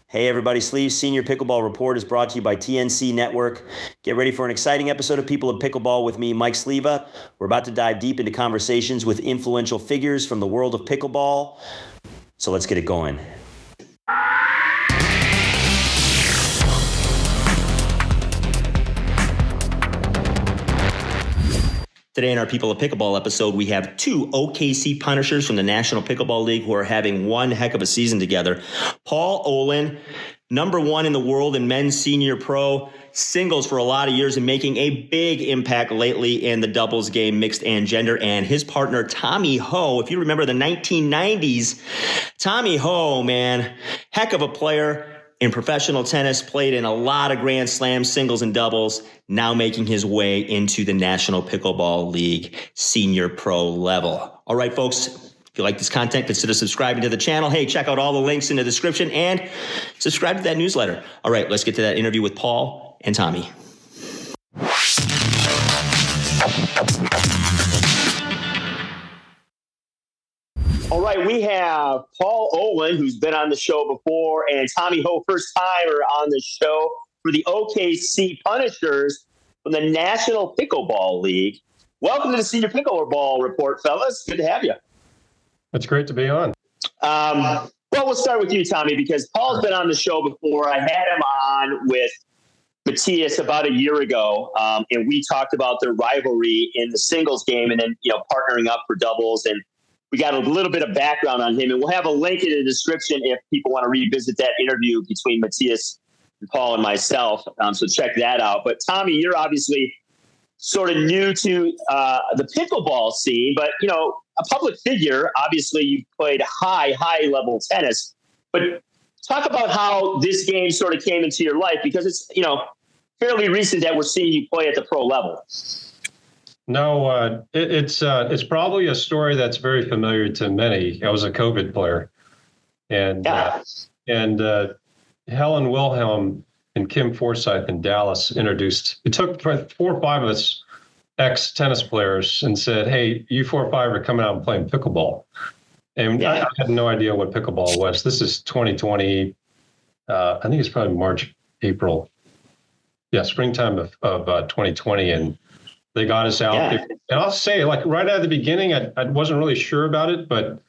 Hey everybody, Sleeves Senior Pickleball Report is brought to you by TNC Network. Get ready for an exciting episode of People of Pickleball with me, Mike Sleva. We're about to dive deep into conversations with influential figures from the world of pickleball. So let's get it going. Today in our People of Pickleball episode, we have two OKC Punishers from the National Pickleball League who are having one heck of a season together. Paul Olin, number one in the world in men's senior pro singles for a lot of years and making a big impact lately in the doubles game, mixed and gender. And his partner, Tommy Ho, if you remember the 1990s, Tommy Ho, man, heck of a player in professional tennis, played in a lot of Grand Slams, singles and doubles, now making his way into the National Pickleball League senior pro level. All right, folks, if you like this content, consider subscribing to the channel. Hey, check out all the links in the description and subscribe to that newsletter. All right, let's get to that interview with Paul and Tommy. All right, we have Paul Olin, who's been on the show before, and Tommy Ho, first timer on the show for the OKC Punishers from the National Pickleball League. Welcome to the Senior Pickleball Report, fellas. Good to have you. It's great to be on. Well, we'll start with you, Tommy, because Paul's been on the show before. I had him on with Matthias about a year ago, and we talked about their rivalry in the singles game and then, partnering up for doubles. And we got a little bit of background on him, and we'll have a link in the description if people want to revisit that interview between Matthias and Paul and myself. So check that out. But Tommy, you're obviously sort of new to the pickleball scene, but, a public figure. Obviously, you've played high level tennis. But talk about how this game sort of came into your life, because it's, fairly recent that we're seeing you play at the pro level. No, it's probably a story that's very familiar to many. I was a COVID player, and Helen Wilhelm and Kim Forsyth in Dallas introduced. It took 4 or 5 of us ex-tennis players and said, "Hey, you 4 or 5 are coming out and playing pickleball." And I had no idea what pickleball was. This is 2020. I think it's probably March, April. Yeah, springtime of 2020, and they got us out there. And I'll say, like, right at the beginning, I wasn't really sure about it, but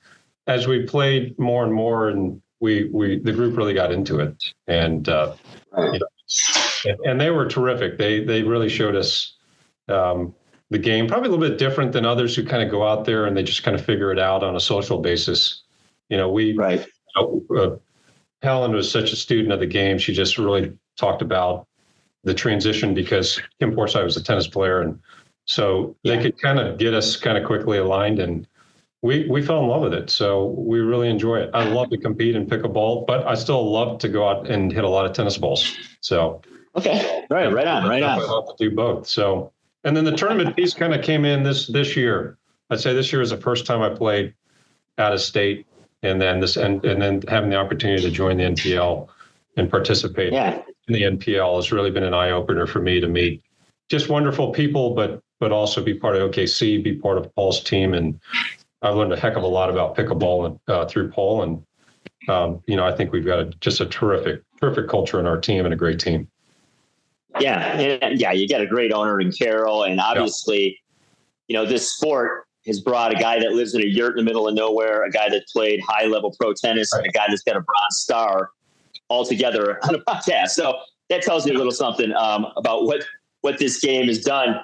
as we played more and more, and the group really got into it, and and they were terrific. They really showed us the game, probably a little bit different than others who kind of go out there and they just kind of figure it out on a social basis. Helen was such a student of the game. She just really talked about the transition because Kim Forsyth was a tennis player, and so they could kind of get us kind of quickly aligned, and we fell in love with it. So we really enjoy it. I love to compete in pickleball, but I still love to go out and hit a lot of tennis balls. So right on. I love to do both. So, and then the tournament piece kind of came in this year. I'd say this year is the first time I played out of state, and then and then having the opportunity to join the NPL and participate in the NPL has really been an eye opener for me to meet just wonderful people, but also be part of OKC, be part of Paul's team. And I've learned a heck of a lot about pickleball through Paul. And, I think we've got just a terrific culture in our team and a great team. Yeah. You got a great owner in Carol. And obviously, this sport has brought a guy that lives in a yurt in the middle of nowhere, a guy that played high level pro tennis, and a guy that's got a bronze star all together on a podcast. So that tells you a little something about what this game has done.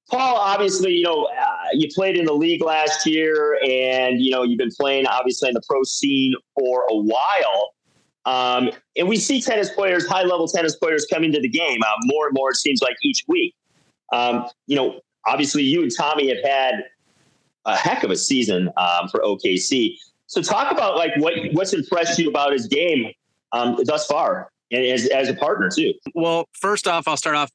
Paul, obviously, you played in the league last year, and, you've been playing, obviously, in the pro scene for a while. And we see high-level tennis players come into the game more and more, it seems like, each week. Obviously, you and Tommy have had a heck of a season for OKC. So talk about, what's impressed you about his game thus far, and as a partner, too. Well, first off, I'll start off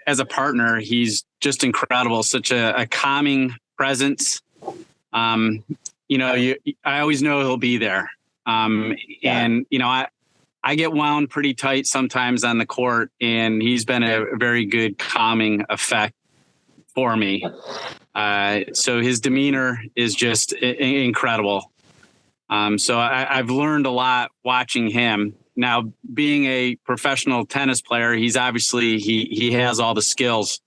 as a partner. He's just incredible, such a calming presence. I always know he'll be there. And, I get wound pretty tight sometimes on the court, and he's been a very good calming effect for me. So his demeanor is just incredible. So I've learned a lot watching him. Now, being a professional tennis player, he's obviously he has all the skills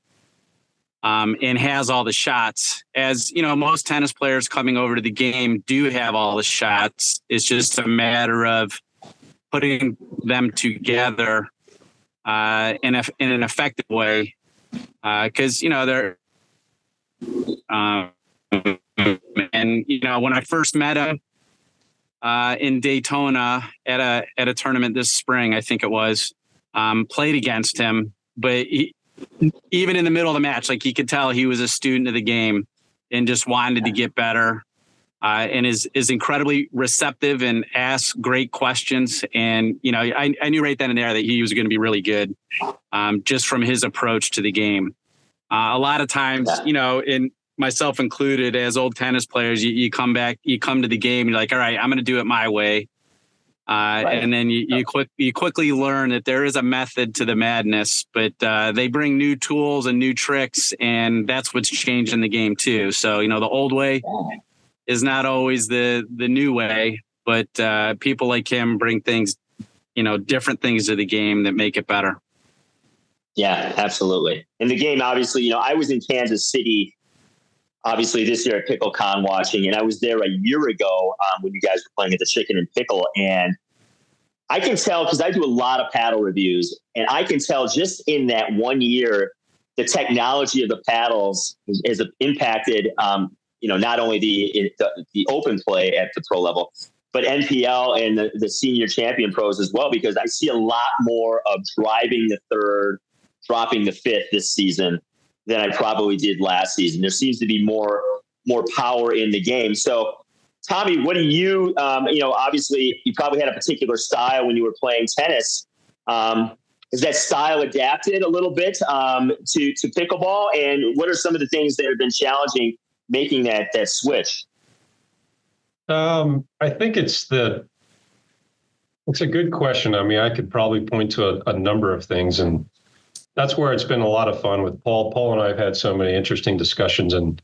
and has all the shots. As you know, most tennis players coming over to the game do have all the shots. It's just a matter of putting them together in an effective way. Because they're and when I first met him in Daytona at a tournament this spring, I think it was, played against him, but even in the middle of the match, like, you could tell he was a student of the game and just wanted to get better, and is incredibly receptive and asks great questions. And, I knew right then and there that he was going to be really good, just from his approach to the game. A lot of times, in myself included, as old tennis players, you come to the game, you're like, all right, I'm going to do it my way. And then you quickly learn that there is a method to the madness, but they bring new tools and new tricks, and that's what's changing the game too. So, the old way is not always the new way, but people like him bring things, different things to the game that make it better. Yeah, absolutely. And the game, obviously, I was in Kansas City, obviously this year at PickleCon watching, and I was there a year ago when you guys were playing at the Chicken and Pickle. And I can tell, because I do a lot of paddle reviews, and I can tell just in that 1 year, the technology of the paddles has impacted, not only the open play at the pro level, but NPL and the senior champion pros as well, because I see a lot more of driving the third, dropping the fifth this season than I probably did last season. There seems to be more power in the game. So, Tommy, what do you, obviously you probably had a particular style when you were playing tennis. Is that style adapted a little bit to pickleball? And what are some of the things that have been challenging making that switch? I think it's a good question. I mean, I could probably point to a number of things, and that's where it's been a lot of fun with Paul. Paul and I have had so many interesting discussions and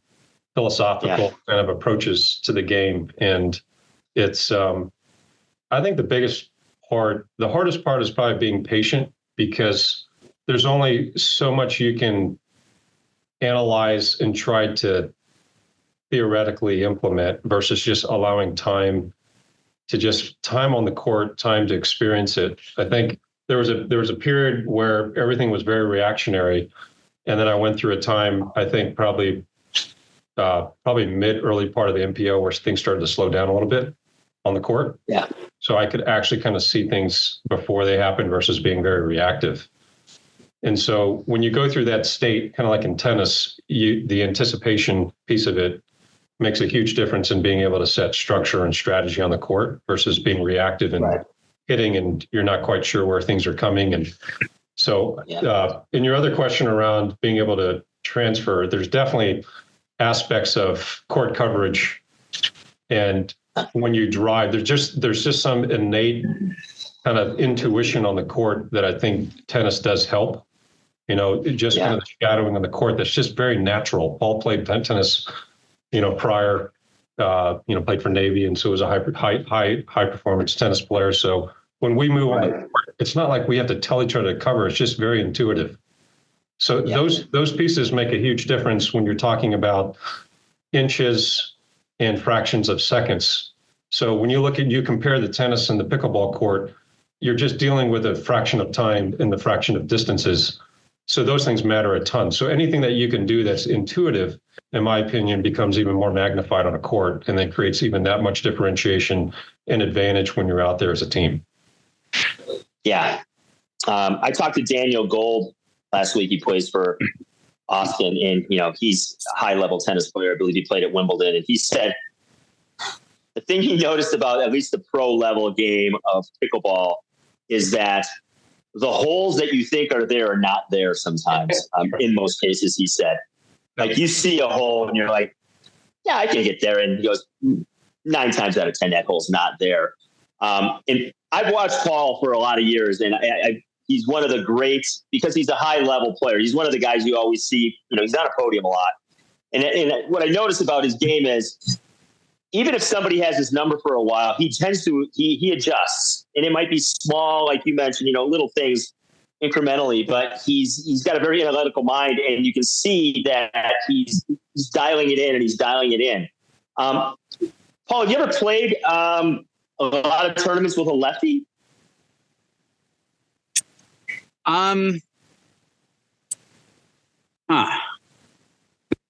philosophical kind of approaches to the game. And it's, I think the hardest part is probably being patient, because there's only so much you can analyze and try to theoretically implement versus just allowing time on the court, time to experience it. I think there was a period where everything was very reactionary. And then I went through a time, I think probably early part of the MPO, where things started to slow down a little bit on the court. Yeah. So I could actually kind of see things before they happen versus being very reactive. And so when you go through that state, kind of like in tennis, the anticipation piece of it makes a huge difference in being able to set structure and strategy on the court versus being reactive and hitting, and you're not quite sure where things are coming. And so in your other question around being able to transfer, there's definitely aspects of court coverage. And when you drive, there's just some innate kind of intuition on the court that I think tennis does help. Kind of the shadowing on the court that's just very natural. Paul played tennis, prior, played for Navy, and so was a high performance tennis player. So when we move on the court, it's not like we have to tell each other to cover. It's just very intuitive. So those pieces make a huge difference when you're talking about inches and fractions of seconds. So when you compare the tennis and the pickleball court, you're just dealing with a fraction of time and the fraction of distances. So those things matter a ton. So anything that you can do that's intuitive, in my opinion, becomes even more magnified on a court, and then creates even that much differentiation and advantage when you're out there as a team. Yeah. I talked to Daniel Gold last week. He plays for Austin, and, he's a high-level tennis player. I believe he played at Wimbledon, and he said the thing he noticed about at least the pro-level game of pickleball is that the holes that you think are there are not there sometimes. In most cases, he said. Like, you see a hole and you're like, yeah, I can get there. And he goes, 9 times out of 10, that hole's not there. And I've watched Paul for a lot of years, and he's one of the greats because he's a high-level player. He's one of the guys you always see, he's on a podium a lot. And what I notice about his game is even if somebody has his number for a while, he tends to, he adjusts, and it might be small, like you mentioned, little things incrementally, but he's got a very analytical mind, and you can see that he's dialing it in and he's dialing it in. Paul, have you ever played a lot of tournaments with a lefty? Not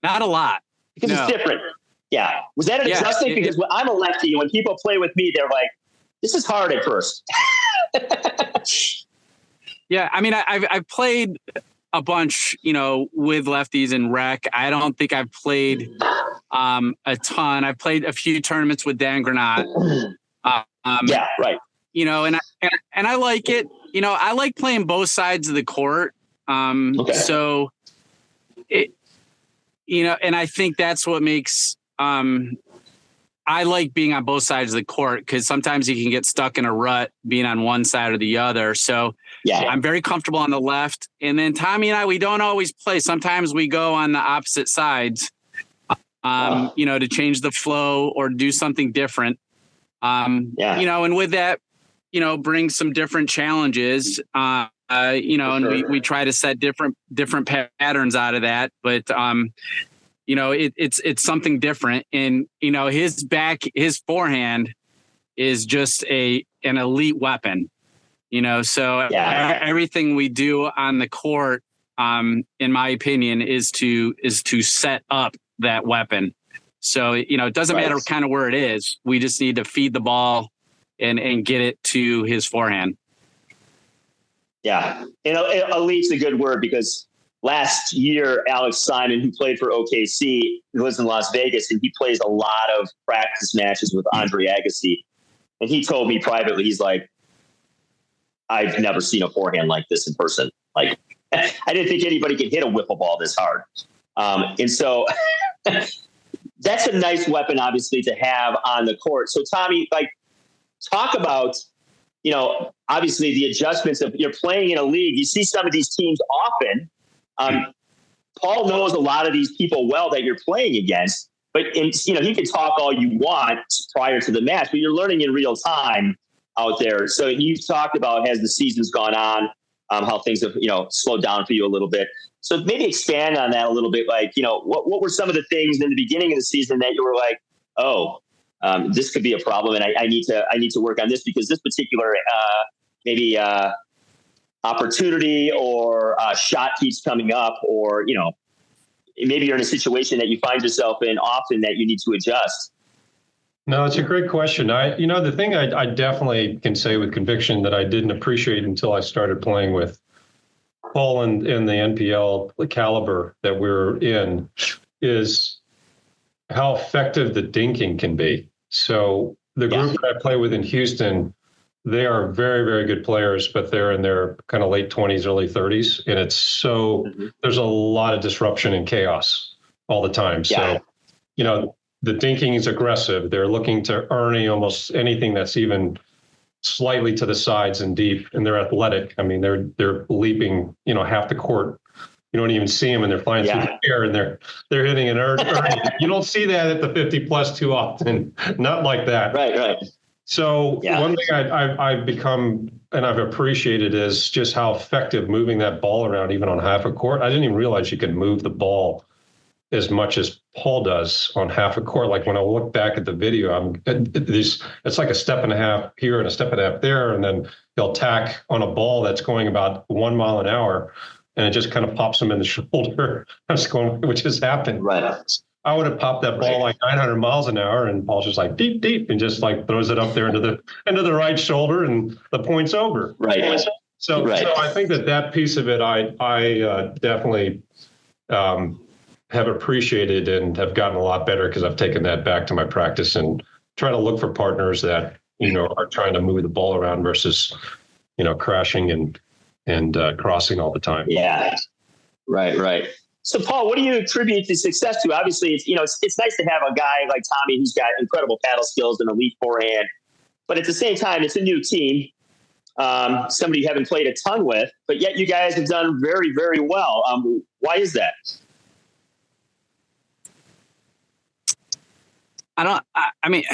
a lot. Because it's different. Yeah. Was that an adjustment? Because when I'm a lefty, when people play with me, they're like, this is hard at first. Yeah. I mean, I've played a bunch, with lefties in rec. I don't think I've played a ton. I've played a few tournaments with Dan Granat. Yeah, right. And I like it. I like playing both sides of the court. Okay. So it, and I think that's what makes, I like being on both sides of the court, because sometimes you can get stuck in a rut being on one side or the other. So yeah, I'm very comfortable on the left. And then Tommy and I, we don't always play. Sometimes we go on the opposite sides, to change the flow or do something different. And with that, brings some different challenges, and we try to set different patterns out of that. But, it's something different. And, his forehand is just an elite weapon, so everything we do on the court, in my opinion, is to set up that weapon. So, it doesn't matter kind of where it is. We just need to feed the ball and get it to his forehand. Yeah. And elite's a good word, because last year, Alex Simon, who played for OKC, lives in Las Vegas, and he plays a lot of practice matches with Andre Agassi. And he told me privately, he's like, I've never seen a forehand like this in person. Like, I didn't think anybody could hit a wiffle ball this hard. And so that's a nice weapon, obviously, to have on the court. So, Tommy, talk about, obviously the adjustments of you're playing in a league. You see some of these teams often. Paul knows a lot of these people well that you're playing against, but he can talk all you want prior to the match, but you're learning in real time out there. So you've talked about, as the season's gone on, how things have, slowed down for you a little bit. So maybe expand on that a little bit. What were some of the things in the beginning of the season that you were like, this could be a problem, and I need to work on this, because this particular maybe opportunity or shot keeps coming up, or maybe you're in a situation that you find yourself in often that you need to adjust. No, it's a great question. The thing I definitely can say with conviction that I didn't appreciate until I started playing with Paul in the NPL caliber that we're in is how effective the dinking can be. So the group that I play with in Houston, they are very, very good players, but they're in their kind of late 20s, early 30s. And it's there's a lot of disruption and chaos all the time. Yeah. So, the dinking is aggressive. They're looking to earn almost anything that's even slightly to the sides and deep, and they're athletic. I mean, they're leaping, half the court. You don't even see them, and they're flying through the air, and they're hitting an earn. You don't see that at the 50 plus too often. Not like that. Right. So one thing I've become and I've appreciated is just how effective moving that ball around, even on half a court. I didn't even realize you could move the ball as much as Paul does on half a court. Like when I look back at the video, it's like a step and a half here and a step and a half there, and then he'll tack on a ball that's going about 1 mile an hour, and it just kind of pops him in the shoulder. Which has happened. Right. I would have popped that ball like 900 miles an hour, and Paul's just like deep, and just like throws it up there into the right shoulder, and the point's over. Right. So I think that piece of it, I definitely have appreciated and have gotten a lot better, because I've taken that back to my practice and try to look for partners that are trying to move the ball around versus crashing and crossing all the time. Yeah. Right. So, Paul, what do you attribute the success to? Obviously, it's nice to have a guy like Tommy who's got incredible paddle skills and elite forehand, but at the same time, it's a new team, somebody you haven't played a ton with, but yet you guys have done very, very well. Why is that? I mean,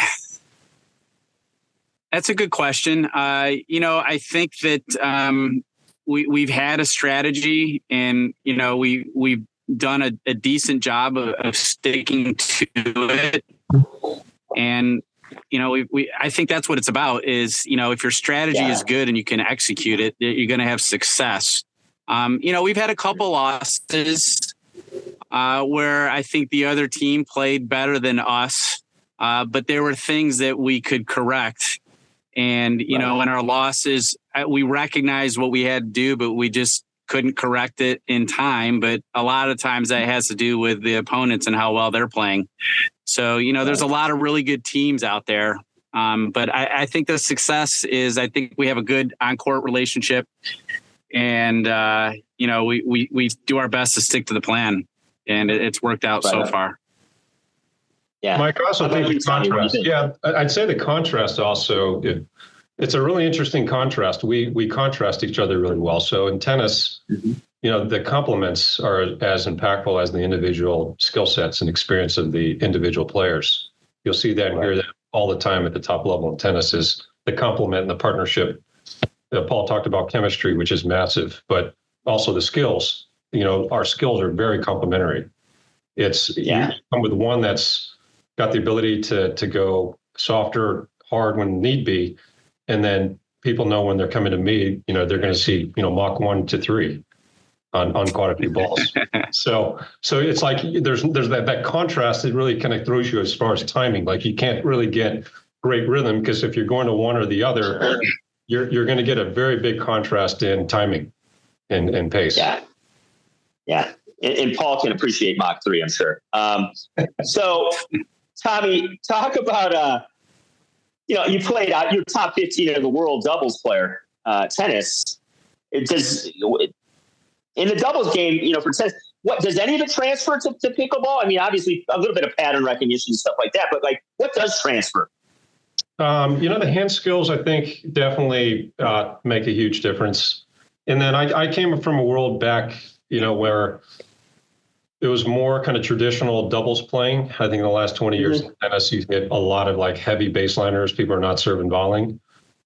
that's a good question. I think that we've had a strategy, and we've done a decent job of sticking to it. And I think that's what it's about. Is if your strategy is good and you can execute it, you're going to have success. We've had a couple losses where I think the other team played better than us, but there were things that we could correct. And, in our losses, we recognized what we had to do, but we just couldn't correct it in time. But a lot of times that has to do with the opponents and how well they're playing. So, there's a lot of really good teams out there. But I think the success is, I think we have a good on-court relationship. And, we do our best to stick to the plan. And it's worked out so far. Yeah. Mike, I also think the contrast. Yeah, I'd say the contrast also, it's a really interesting contrast. We contrast each other really well. So in tennis, the complements are as impactful as the individual skill sets and experience of the individual players. You'll see that and hear that all the time at the top level in tennis is the complement and the partnership. Paul talked about chemistry, which is massive, but also the skills. Our skills are very complementary. You come with one that's got the ability to go softer, hard when need be. And then people know when they're coming to me, they're going to see, Mach 1 to 3 on quite a few balls. So it's like there's that contrast that really kind of throws you as far as timing. Like you can't really get great rhythm because if you're going to one or the other, you're going to get a very big contrast in timing and pace. Yeah. Yeah. And Paul can appreciate Mach 3, I'm sure. So Tommy, talk about, you played out, you're top 15 of the world doubles player, tennis. In the doubles game, for tennis, what does any of it transfer to pickleball? I mean, obviously a little bit of pattern recognition and stuff like that, but what does transfer? The hand skills, I think, definitely make a huge difference. And then I came from a world back, where it was more kind of traditional doubles playing. I think in the last 20 years in tennis, you get a lot of heavy baseliners. People are not serving volleying,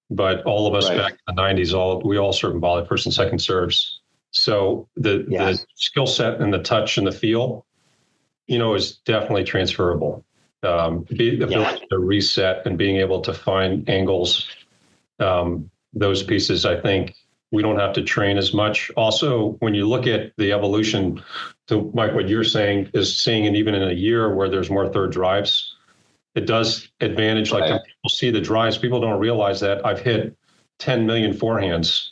but all of us back in the 90s, we all serve and volley first and second serves. So the skill set and the touch and the feel, is definitely transferable. The ability to reset and being able to find angles, those pieces, I think we don't have to train as much. Also, when you look at the evolution to Mike, what you're saying is seeing it even in a year where there's more third drives, it does advantage. When people see the drives, people don't realize that I've hit 10 million forehands.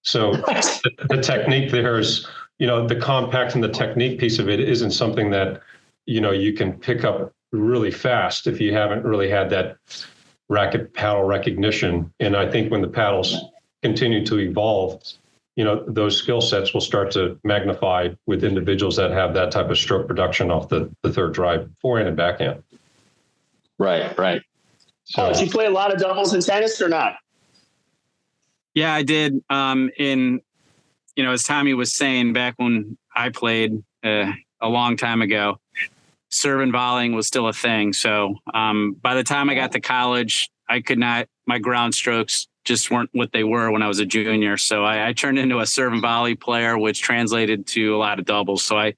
So the technique there is, the compact and the technique piece of it isn't something that, you can pick up really fast if you haven't really had that racket paddle recognition. And I think when the paddles continue to evolve, those skill sets will start to magnify with individuals that have that type of stroke production off the third drive, forehand and backhand. Right. So, did you play a lot of doubles in tennis or not? Yeah, I did. As Tommy was saying, back when I played a long time ago, serve and volleying was still a thing. So by the time I got to college, my ground strokes just weren't what they were when I was a junior. So I turned into a serve and volley player, which translated to a lot of doubles. So I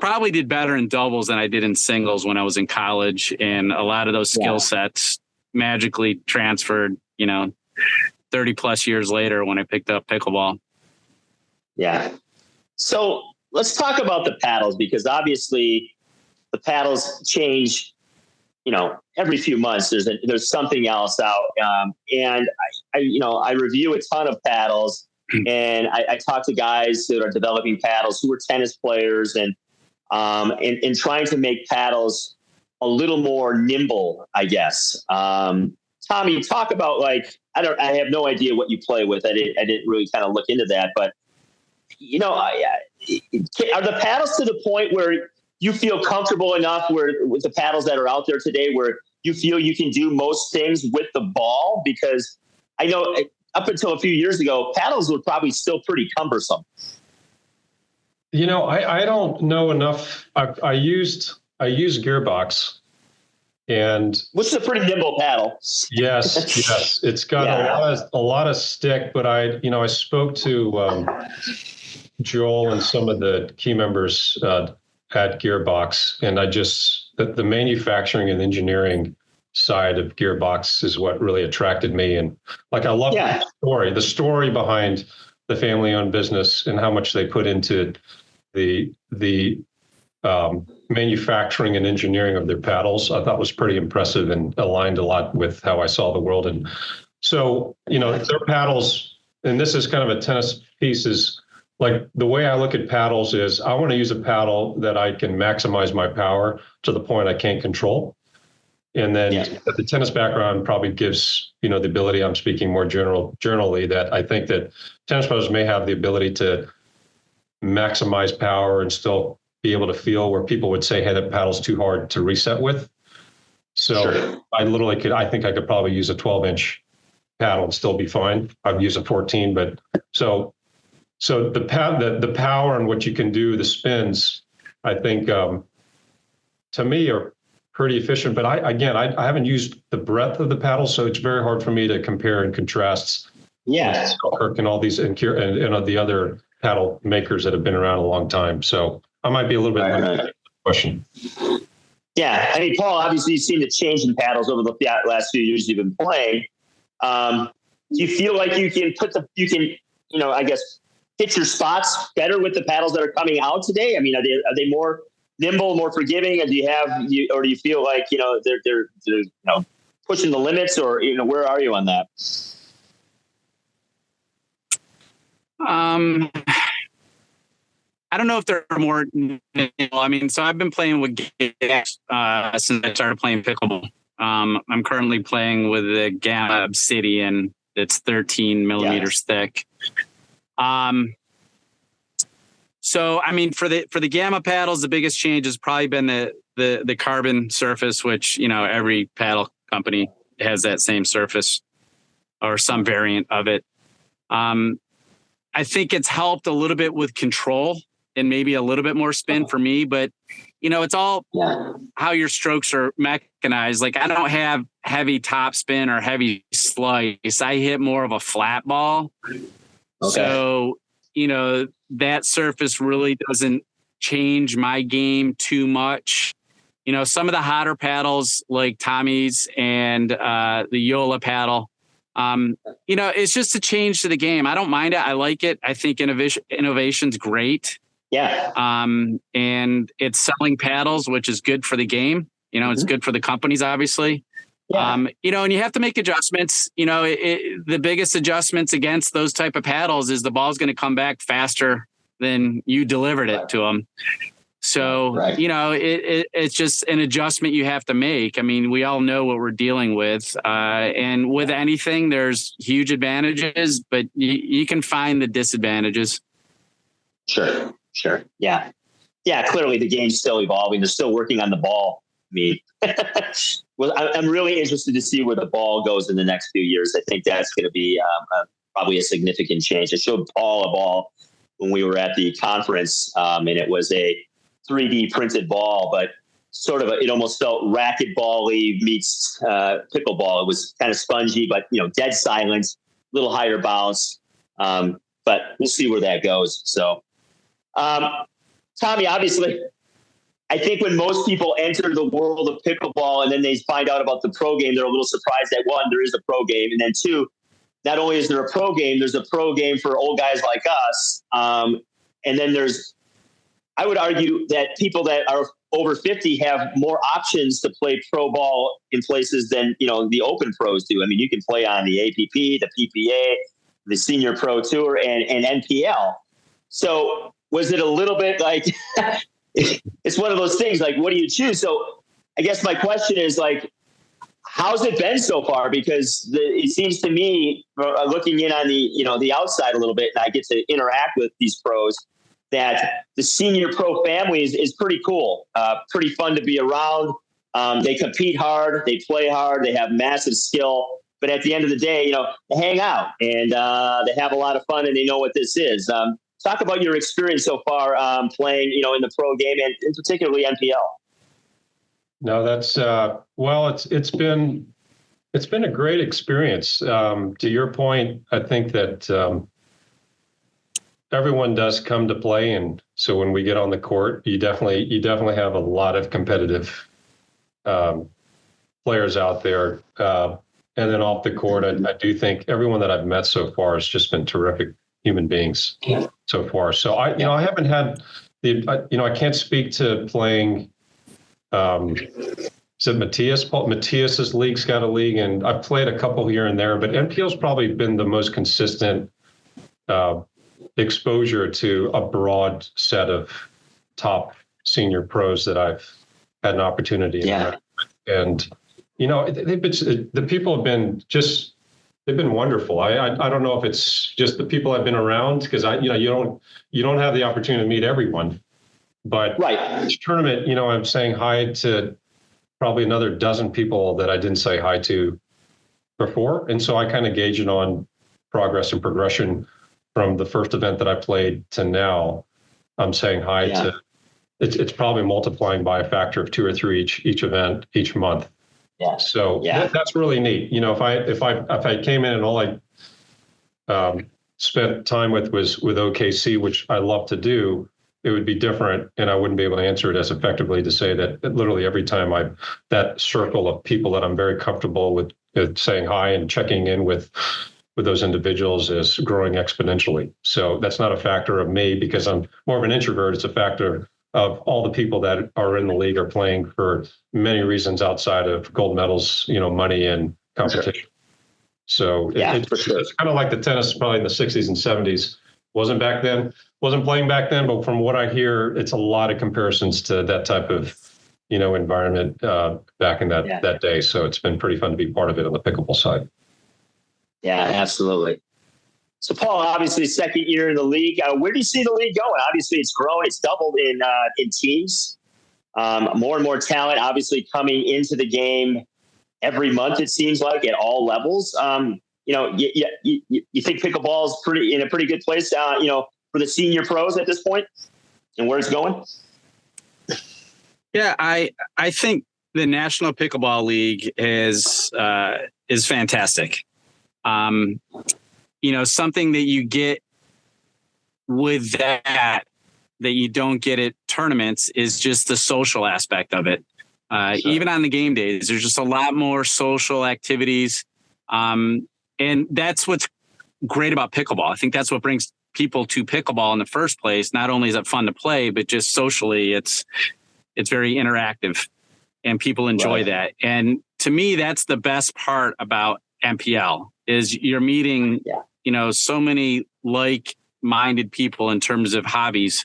probably did better in doubles than I did in singles when I was in college. And a lot of those skill sets magically transferred, 30 plus years later when I picked up pickleball. Yeah. So let's talk about the paddles, because obviously the paddles change, every few months there's something else out. And I review a ton of paddles, and I talk to guys that are developing paddles who are tennis players and trying to make paddles a little more nimble, I guess. Tommy, talk about I have no idea what you play with. I didn't really kind of look into that, but are the paddles to the point where you feel comfortable enough with the paddles that are out there today where you feel you can do most things with the ball? Because I know up until a few years ago, paddles were probably still pretty cumbersome. I don't know enough. I used Gearbox, And which is a pretty nimble paddle. yes, it's got a lot of stick. But I spoke to Joel and some of the key members at Gearbox, and the manufacturing and engineering side of Gearbox is what really attracted me. And I love the story behind the family-owned business and how much they put into the manufacturing and engineering of their paddles. I thought was pretty impressive and aligned a lot with how I saw the world. And so, their paddles, and this is kind of a tennis piece, is the way I look at paddles is I want to use a paddle that I can maximize my power to the point I can't control. And then the tennis background probably gives, the ability, I'm speaking more generally, that I think that tennis players may have the ability to maximize power and still be able to feel where people would say, hey, that paddle's too hard to reset with. So I think I could probably use a 12-inch paddle and still be fine. I've used a 14, but so the power and what you can do, the spins, I think, to me are pretty efficient. But I haven't used the breadth of the paddle, so it's very hard for me to compare and contrast. Yeah, Kirk and all these and the other paddle makers that have been around a long time. So I might be a little bit limited question. Yeah, I mean, Paul, obviously you've seen the change in paddles over the last few years you've been playing. Do you feel like you can I guess, hit your spots better with the paddles that are coming out today? I mean, are they more nimble, more forgiving, and do you feel like they're pushing the limits, or where are you on that? I don't know if they're more. I mean, so I've been playing with games since I started playing pickleball. I'm currently playing with the Gamma Obsidian. That's 13 millimeters thick. So I mean, for the Gamma paddles, the biggest change has probably been the carbon surface, which every paddle company has that same surface or some variant of it. I think it's helped a little bit with control and maybe a little bit more spin for me, but it's all how your strokes are mechanized. Like I don't have heavy top spin or heavy slice. I hit more of a flat ball. Okay. So, that surface really doesn't change my game too much. Some of the hotter paddles like Tommy's and the Yola paddle, it's just a change to the game. I don't mind it. I like it. I think innovation's great. Yeah. And it's selling paddles, which is good for the game. It's good for the companies, obviously. Yeah. And you have to make adjustments. The biggest adjustments against those type of paddles is the ball's going to come back faster than you delivered it to them. So, it's just an adjustment you have to make. I mean, we all know what we're dealing with. And with anything, there's huge advantages, but you can find the disadvantages. Sure. Yeah. Yeah. Clearly the game's still evolving. They're still working on the ball. I mean, well, I'm really interested to see where the ball goes in the next few years. I think that's going to be probably a significant change. I showed Paul a ball when we were at the conference, and it was a 3D printed ball, but sort of it almost felt racquetball-y meets pickleball. It was kind of spongy, but dead silent, a little higher bounce. But we'll see where that goes. So, Tommy, obviously, I think when most people enter the world of pickleball and then they find out about the pro game, they're a little surprised that one, there is a pro game, and then two, not only is there a pro game, there's a pro game for old guys like us. And then I would argue that people that are over 50 have more options to play pro ball in places than, the open pros do. I mean, you can play on the APP, the PPA, the Senior Pro Tour, and NPL. So was it a little bit like, it's one of those things, like, what do you choose? So I guess my question is, like, how's it been so far? Because it seems to me, looking in on the outside a little bit, and I get to interact with these pros, that the Senior Pro family is pretty cool, pretty fun to be around. They compete hard, they play hard, they have massive skill. But at the end of the day, they hang out and they have a lot of fun, and they know what this is. Talk about your experience so far playing, in the pro game and particularly NPL. No, that's well, it's been a great experience. To your point, I think that everyone does come to play, and so when we get on the court, you definitely have a lot of competitive players out there. And then off the court, I do think everyone that I've met so far has just been terrific human beings so far. So I haven't had I can't speak to playing. Is it Matthias? Matthias's league's got a league, and I've played a couple here and there, but NPL's probably been the most consistent exposure to a broad set of top senior pros that I've had an opportunity to interact with. And the people have been they've been wonderful. I don't know if it's just the people I've been around, because you don't have the opportunity to meet everyone, but this tournament, I'm saying hi to probably another dozen people that I didn't say hi to before. And so I kind of gauge it on progress and progression from the first event that I played to now. I'm saying hi to, it's probably multiplying by a factor of 2 or 3 each event, each month. Yeah. So that's really neat. If I came in and all I spent time with was with OKC, which I love to do, it would be different, and I wouldn't be able to answer it as effectively to say that literally every time that circle of people that I'm very comfortable with saying hi and checking in with those individuals is growing exponentially. So that's not a factor of me because I'm more of an introvert. It's a factor of all the people that are in the league are playing for many reasons outside of gold medals, money and competition. Sure. So it's kind of like the tennis probably in the 60s and 70s. Wasn't playing back then, but from what I hear, it's a lot of comparisons to that type of, environment back in that day. So it's been pretty fun to be part of it on the pickleball side. Yeah, absolutely. So Paul, obviously second year in the league. Where do you see the league going? Obviously it's growing. It's doubled in teams. More and more talent obviously coming into the game every month, it seems like, at all levels. You think pickleball is in a pretty good place, for the senior pros at this point, and where it's going? Yeah, I think the National Pickleball League is fantastic. Something that you get with that you don't get at tournaments is just the social aspect of it. Sure. Even on the game days, there's just a lot more social activities. And that's what's great about pickleball. I think that's what brings people to pickleball in the first place. Not only is it fun to play, but just socially, it's very interactive and people enjoy that. And to me, that's the best part about NPL is you're meeting, so many like-minded people in terms of hobbies.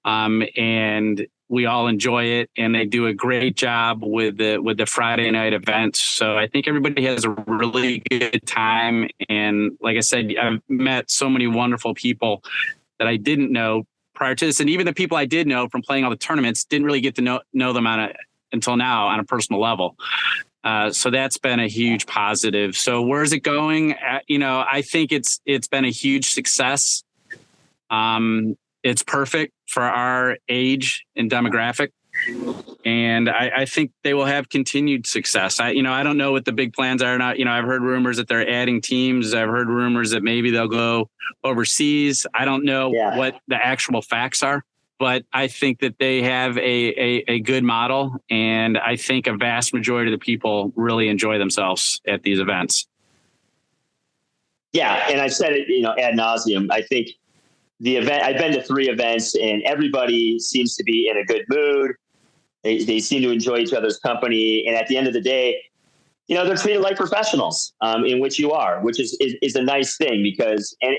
And we all enjoy it, and they do a great job with the Friday night events. So I think everybody has a really good time. And like I said, I've met so many wonderful people that I didn't know prior to this. And even the people I did know from playing all the tournaments didn't really get to know them until now on a personal level. So that's been a huge positive. So where's it going? I think it's been a huge success. It's perfect for our age and demographic. And I think they will have continued success. I don't know what the big plans are now. I've heard rumors that they're adding teams. I've heard rumors that maybe they'll go overseas. I don't know what the actual facts are, but I think that they have a good model. And I think a vast majority of the people really enjoy themselves at these events. Yeah. And I've said it, ad nauseum. I think the event, I've been to 3 events and everybody seems to be in a good mood. They seem to enjoy each other's company. And at the end of the day, they're treated like professionals, in which you are, which is a nice thing because, and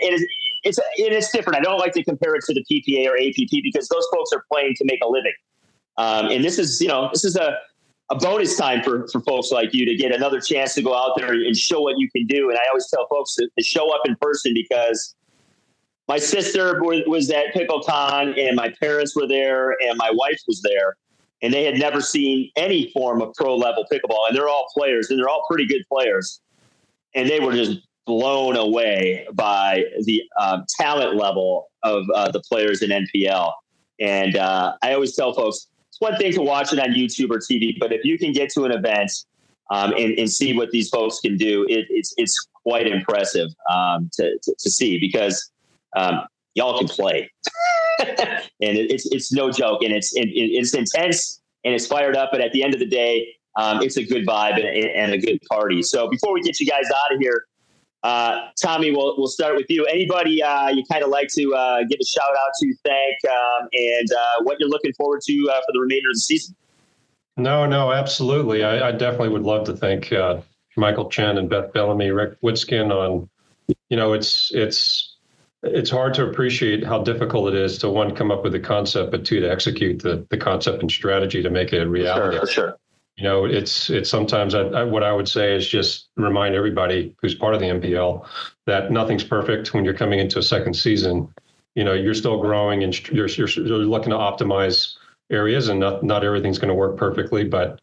it's different. I don't like to compare it to the PPA or APP because those folks are playing to make a living. And this is a bonus time for folks like you to get another chance to go out there and show what you can do. And I always tell folks to show up in person because my sister was at PickleCon and my parents were there and my wife was there and they had never seen any form of pro level pickleball. And they're all players and they're all pretty good players. And they were just blown away by the talent level of the players in NPL. And I always tell folks, one thing to watch it on YouTube or TV, but if you can get to an event and see what these folks can do, it's quite impressive to see, because y'all can play. And it's no joke, and it's intense and it's fired up. But at the end of the day, it's a good vibe and a good party. So before we get you guys out of here, Tommy, we'll start with you. Anybody you kind of like to give a shout out to, thank, and what you're looking forward to for the remainder of the season? No, absolutely. I definitely would love to thank Michael Chen and Beth Bellamy, Rick Witskin on, it's hard to appreciate how difficult it is to, one, come up with the concept, but two, to execute the concept and strategy to make it a reality. For sure. It's sometimes what I would say is just remind everybody who's part of the NPL that nothing's perfect when you're coming into a second season. You're still growing and you're looking to optimize areas, and not everything's going to work perfectly, but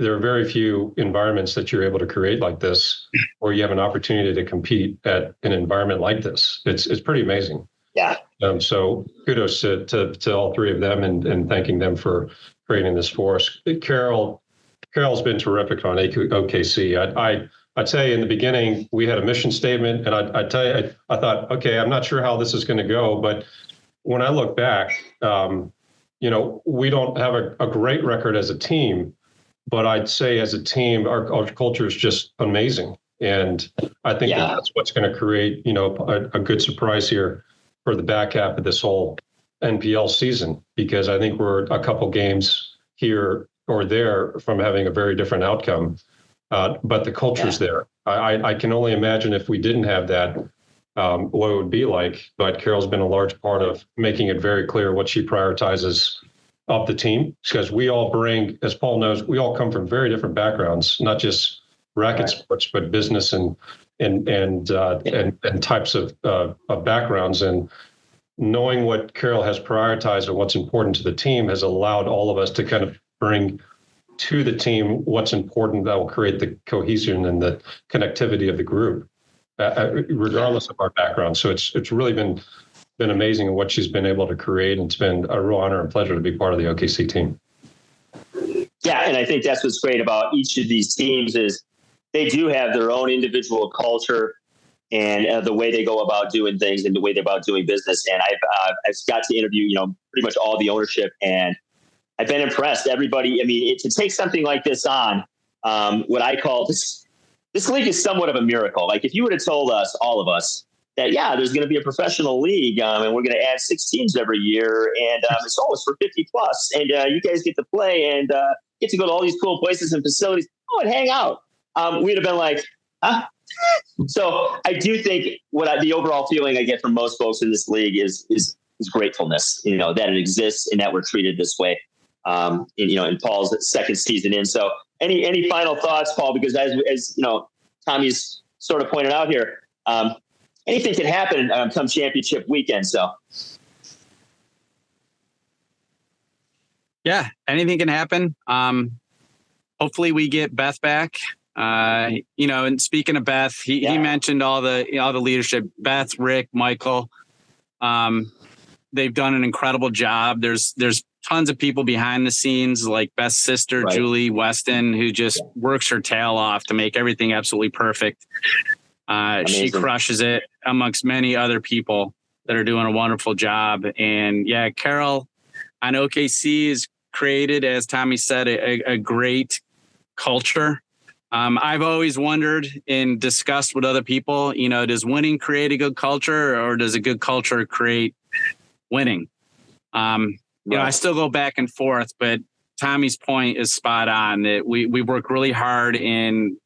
there are very few environments that you're able to create like this, where you have an opportunity to compete at an environment like this. It's pretty amazing. Yeah. So kudos to all three of them, and thanking them for creating this for us. Carol's been terrific on OKC. I'd say in the beginning we had a mission statement, and I'd tell you, I thought, okay, I'm not sure how this is going to go, but when I look back, we don't have a great record as a team, but I'd say as a team, our culture is just amazing. And I think that's what's going to create, a good surprise here for the back half of this whole NPL season, because I think we're a couple games here or there from having a very different outcome. But the culture's there. I can only imagine if we didn't have that, what it would be like. But Carol's been a large part of making it very clear what she prioritizes of the team, because we all bring, as Paul knows, we all come from very different backgrounds, not just racket sports, but business and types of backgrounds. And knowing what Carol has prioritized and what's important to the team has allowed all of us to kind of bring to the team what's important that will create the cohesion and the connectivity of the group, regardless of our background. So it's really been amazing what she's been able to create, and it's been a real honor and pleasure to be part of the OKC team. Yeah, and I think that's what's great about each of these teams is they do have their own individual culture and the way they go about doing things and the way they're about doing business. And I've got to interview, pretty much all the ownership, and I've been impressed. Everybody, to take something like this on, what I call this league is somewhat of a miracle. Like if you would have told us, all of us, that, there's going to be a professional league and we're going to add 6 teams every year, and it's always for 50 plus, and you guys get to play and get to go to all these cool places and facilities. Oh, and hang out. We'd have been like, huh? So I do think the overall feeling I get from most folks in this league is gratefulness, that it exists and that we're treated this way. In Paul's second season in. So any final thoughts, Paul? Because as Tommy's sort of pointed out here, anything can happen come championship weekend. So. Yeah, anything can happen. Hopefully we get Beth back. And speaking of Beth, he mentioned all the leadership, Beth, Rick, Michael, they've done an incredible job. There's tons of people behind the scenes, like Beth's sister, Julie Weston, who just works her tail off to make everything absolutely perfect. She crushes it amongst many other people that are doing a wonderful job. And Carol on OKC has created, as Tommy said, a great culture. I've always wondered and discussed with other people, does winning create a good culture, or does a good culture create winning? I still go back and forth, but Tommy's point is spot on, that we work really hard and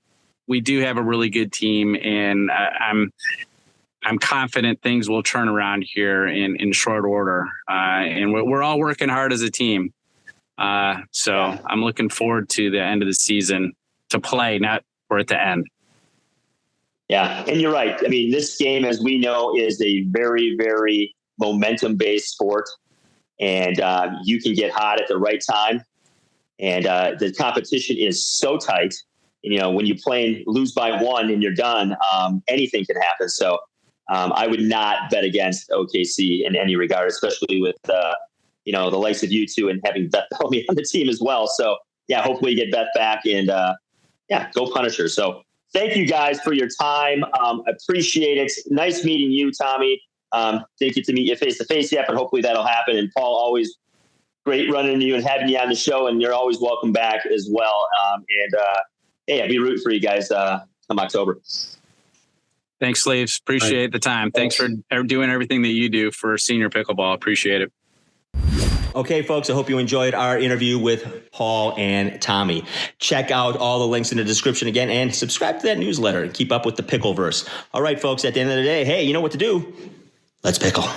we do have a really good team, and I'm confident things will turn around here in short order. And we're all working hard as a team. So I'm looking forward to the end of the season to play, not for it to end. Yeah, and you're right. This game, as we know, is a very, very momentum-based sport, and you can get hot at the right time. And the competition is so tight. When you play and lose by 1 and you're done, anything can happen. So I would not bet against OKC in any regard, especially with the likes of you two and having Beth Bellamy on the team as well. So yeah, hopefully get Beth back and go Punishers. So thank you guys for your time. Appreciate it. Nice meeting you, Tommy. Didn't get to meet you face to face yet, but hopefully that'll happen. And Paul, always great running into you and having you on the show, and you're always welcome back as well. I'll be rooting for you guys come October. Thanks, Sleeves. Appreciate the time. Thanks for doing everything that you do for senior pickleball. Appreciate it. Okay, folks, I hope you enjoyed our interview with Paul and Tommy. Check out all the links in the description again and subscribe to that newsletter and keep up with the Pickleverse. All right, folks, at the end of the day, hey, you know what to do. Let's pickle.